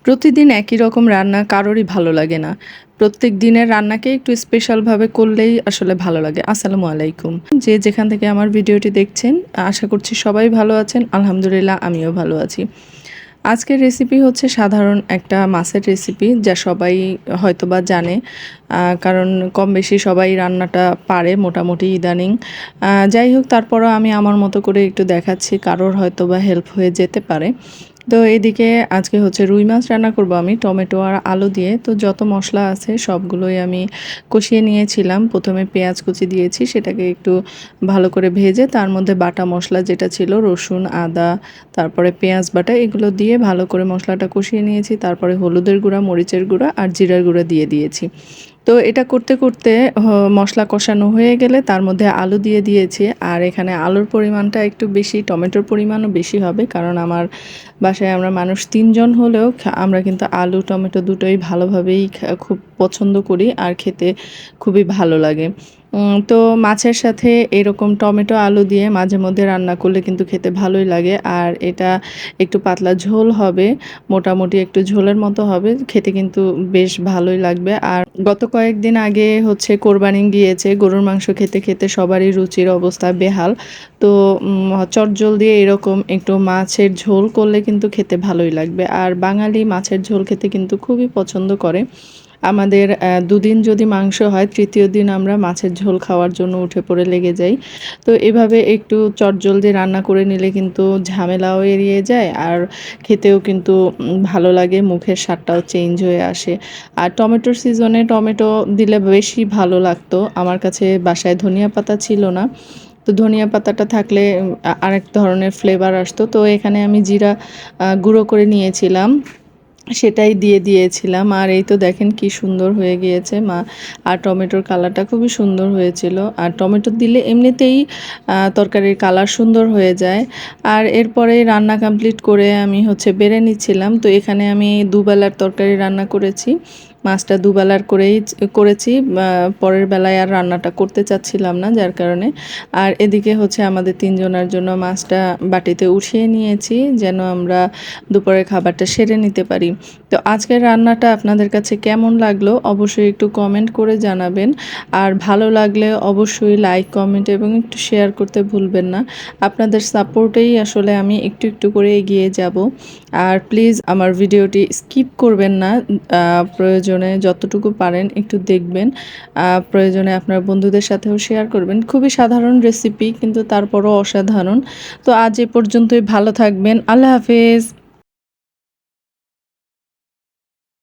প্রতিদিন একই রকম রান্না কারোরই ভালো লাগে না। প্রত্যেক দিনের রান্নাকে একটু স্পেশালভাবে করলেই আসলে ভালো লাগে। আসসালামু আলাইকুম। যে যেখান থেকে আমার ভিডিওটি দেখছেন, আশা করছি সবাই ভালো আছেন। আলহামদুলিল্লাহ আমিও ভালো আছি। আজকের রেসিপি হচ্ছে সাধারণ একটা মাছের রেসিপি যা সবাই হয়তোবা জানে। কারণ কম বেশি সবাই রান্নাটা পারে মোটামুটি ইদানিং। যাই হোক তারপরও আমি আমার মতো করে একটু দেখাচ্ছি, কারোর হয়তোবা হেল্প হয়ে যেতে পারে। তো এদিকে আজকে হচ্ছে রুই মাছ রান্না করব আমি টমেটো আর আলু দিয়ে। তো যত মশলা আছে সবগুলোই আমি কষিয়ে নিয়েছিলাম। প্রথমে পেঁয়াজ কুচি দিয়েছি, সেটাকে একটু ভালো করে ভেজে তার মধ্যে বাটা মশলা যেটা ছিল রসুন, আদা, তারপরে পেঁয়াজ বাটা এগুলো দিয়ে ভালো করে মশলাটা কষিয়ে নিয়েছি। তারপরে হলুদের গুঁড়া, মরিচের গুঁড়া আর জিরার গুঁড়া দিয়ে দিয়েছি। তো এটা করতে করতে মশলা কষানো হয়ে গেলে তার মধ্যে আলু দিয়ে দিয়েছি। আর এখানে আলুর পরিমাণটা একটু বেশি, টমেটোর পরিমাণও বেশি হবে, কারণ আমার বাসায় আমরা মানুষ ৩ জন হলেও আমরা কিন্তু আলু টমেটো দুটোই ভালোভাবেই খুব পছন্দ করি আর খেতে খুবই ভালো লাগে। তো মাছের সাথে এরকম টমেটো আলু দিয়ে মাঝে মধ্যে রান্না করলে কিন্তু খেতে ভালোই লাগে। আর এটা একটু পাতলা ঝোল হবে, মোটামুটি একটু ঝোলের মতো হবে, খেতে কিন্তু বেশ ভালোই লাগবে। আর গত কয়েকদিন আগে হচ্ছে কোরবানি গিয়েছে, গরুর মাংস খেতে খেতে সবারই রুচির অবস্থা বেহাল। তো চটজলদি এরকম একটু মাছের ঝোল করলে কিন্তু খেতে ভালোই লাগবে। আর বাঙালি মাছের ঝোল খেতে কিন্তু খুবই পছন্দ করে। আমাদের ২ দিন যদি মাংস হয়, তৃতীয় দিন আমরা মাছের ঝোল খাওয়ার জন্য উঠে পড়ে লেগে যাই। তো এভাবে একটু চটজলদি রান্না করে নিলে কিন্তু ঝামেলাও এড়িয়ে যায় আর খেতেও কিন্তু ভালো লাগে, মুখের স্বাদটাও চেঞ্জ হয়ে আসে। আর টমেটোর সিজনে টমেটো দিলে বেশি ভালো লাগতো। আমার কাছে বাসায় ধনিয়া পাতা ছিল না। তো ধনিয়া পাতাটা থাকলে আরেক ধরনের ফ্লেভার আসতো। তো এখানে আমি জিরা গুঁড়ো করে নিয়েছিলাম, সেটাই দিয়ে দিয়েছিলাম। আর এই তো দেখেন কি সুন্দর হয়ে গিয়েছে আর টমেটোর কালারটা খুবই সুন্দর হয়েছিল। আর টমেটো দিলে এমনিতেই তরকারির কালার সুন্দর হয়ে যায়। আর এরপরে রান্না কমপ্লিট করে আমি হচ্ছে বেড়ে নিচ্ছিলাম। তো এখানে আমি দুবেলার তরকারি রান্না করেছি, মাছটা দুবেলার করেছি। পরের বেলায় আর রান্নাটা করতে চাচ্ছিলাম না, যার কারণে। আর এদিকে হচ্ছে আমাদের ৩ জনের জন্য মাছটা বাটিতে উঠিয়ে নিয়েছি, যেন আমরা দুপুরের খাবারটা সেরে নিতে পারি। তো আজকের রান্নাটা আপনাদের কাছে কেমন লাগলো অবশ্যই একটু কমেন্ট করে জানাবেন। আর ভালো লাগলে অবশ্যই লাইক, কমেন্ট এবং একটু শেয়ার করতে ভুলবেন না। আপনাদের সাপোর্টেই আসলে আমি একটু একটু করে এগিয়ে যাব। আর প্লিজ আমার ভিডিওটি স্কিপ করবেন না। প্রয়োজনে যতটুকু পারেন একটু দেখবেন। প্রয়োজনে আপনার বন্ধুদের সাথেও শেয়ার করবেন। খুবই সাধারণ রেসিপি, কিন্তু তারপরও অসাধারণ। তো আজ এ পর্যন্তই, ভালো থাকবেন। আল্লাহ হাফেজ।